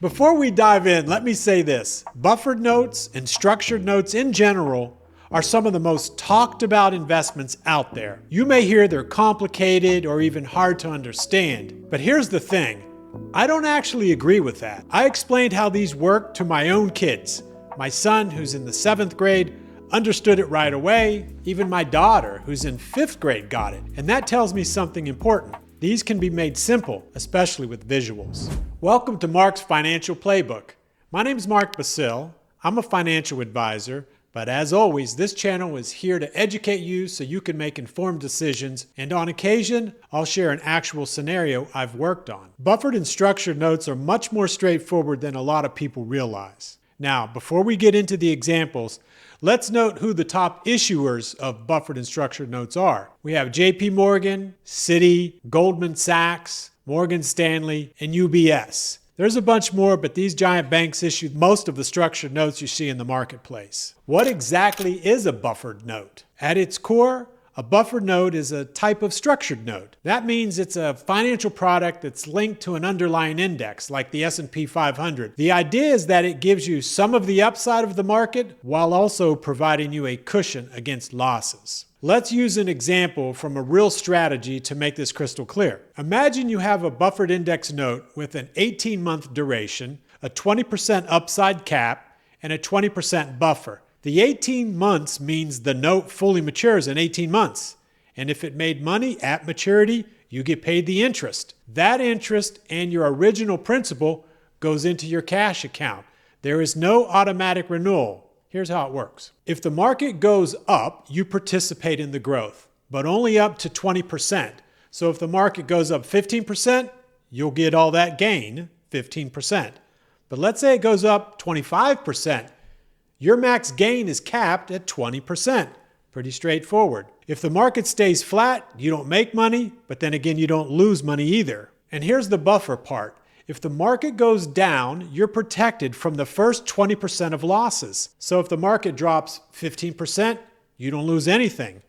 Before we dive in, let me say this. Buffered notes and structured notes in general are some of the most talked about investments out there. You may hear they're complicated or even hard to understand, but here's the thing. I don't actually agree with that. I explained how these work to my own kids. My son, who's in the 7th grade, understood it right away. Even my daughter, who's in 5th grade, got it. And that tells me something important. These can be made simple, especially with visuals. Welcome to Mark's Financial Playbook. My name's Mark Basile. I'm a financial advisor, but as always, this channel is here to educate you so you can make informed decisions, and on occasion, I'll share an actual scenario I've worked on. Buffered and structured notes are much more straightforward than a lot of people realize. Now, before we get into the examples, let's note who the top issuers of buffered and structured notes are. We have JP Morgan, Citi, Goldman Sachs, Morgan Stanley, and UBS. There's a bunch more, but these giant banks issue most of the structured notes you see in the marketplace. What exactly is a buffered note? At its core, a buffered note is a type of structured note. That means it's a financial product that's linked to an underlying index, like the S&P 500. The idea is that it gives you some of the upside of the market while also providing you a cushion against losses. Let's use an example from a real strategy to make this crystal clear. Imagine you have a buffered index note with an 18-month duration, a 20% upside cap, and a 20% buffer. The 18 months means the note fully matures in 18 months. And if it made money at maturity, you get paid the interest. That interest and your original principal goes into your cash account. There is no automatic renewal. Here's how it works. If the market goes up, you participate in the growth, but only up to 20%. So if the market goes up 15%, you'll get all that gain, 15%. But let's say it goes up 25%. Your max gain is capped at 20%. Pretty straightforward. If the market stays flat, you don't make money, but then again, you don't lose money either. And here's the buffer part. If the market goes down, you're protected from the first 20% of losses. So if the market drops 15%, you don't lose anything.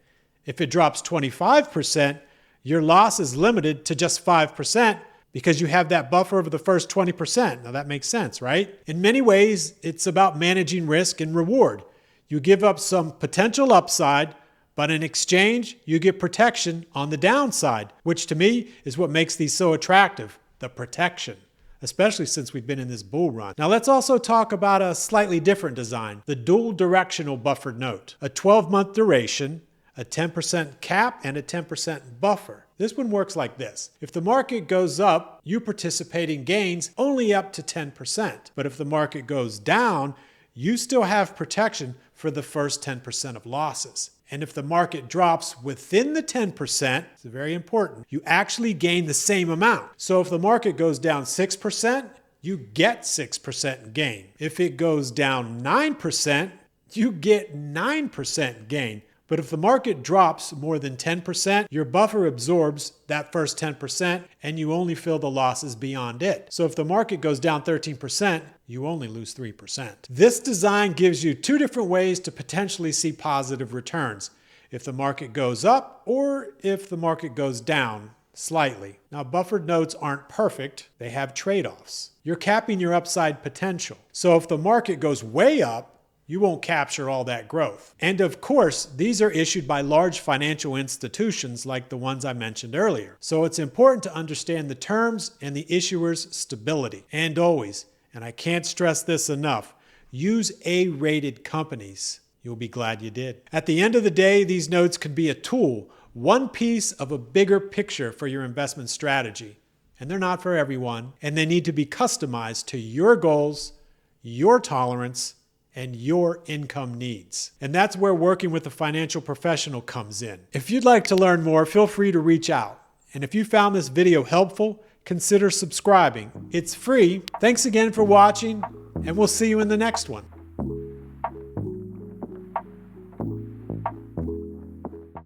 If it drops 25%, your loss is limited to just 5%. Because you have that buffer of the first 20%. Now that makes sense, right? In many ways, it's about managing risk and reward. You give up some potential upside, but in exchange, you get protection on the downside, which to me is what makes these so attractive, the protection, especially since we've been in this bull run. Now let's also talk about a slightly different design, the dual directional buffered note, a 12-month duration, a 10% cap, and a 10% buffer. This one works like this. If the market goes up, you participate in gains only up to 10%. But if the market goes down, you still have protection for the first 10% of losses. And if the market drops within the 10%, it's very important, you actually gain the same amount. So if the market goes down 6%, you get 6% gain. If it goes down 9%, you get 9% gain. But if the market drops more than 10%, your buffer absorbs that first 10% and you only feel the losses beyond it. So if the market goes down 13%, you only lose 3%. This design gives you two different ways to potentially see positive returns. If the market goes up or if the market goes down slightly. Now, buffered notes aren't perfect. They have trade-offs. You're capping your upside potential. So if the market goes way up, you won't capture all that growth. And of course, these are issued by large financial institutions like the ones I mentioned earlier. So it's important to understand the terms and the issuer's stability. And always, and I can't stress this enough, use A-rated companies. You'll be glad you did. At the end of the day, these notes can be a tool, one piece of a bigger picture for your investment strategy. And they're not for everyone, and they need to be customized to your goals, your tolerance, and your income needs. And that's where working with a financial professional comes in. If you'd like to learn more, feel free to reach out. And if you found this video helpful, consider subscribing. It's free. Thanks again for watching, and we'll see you in the next one.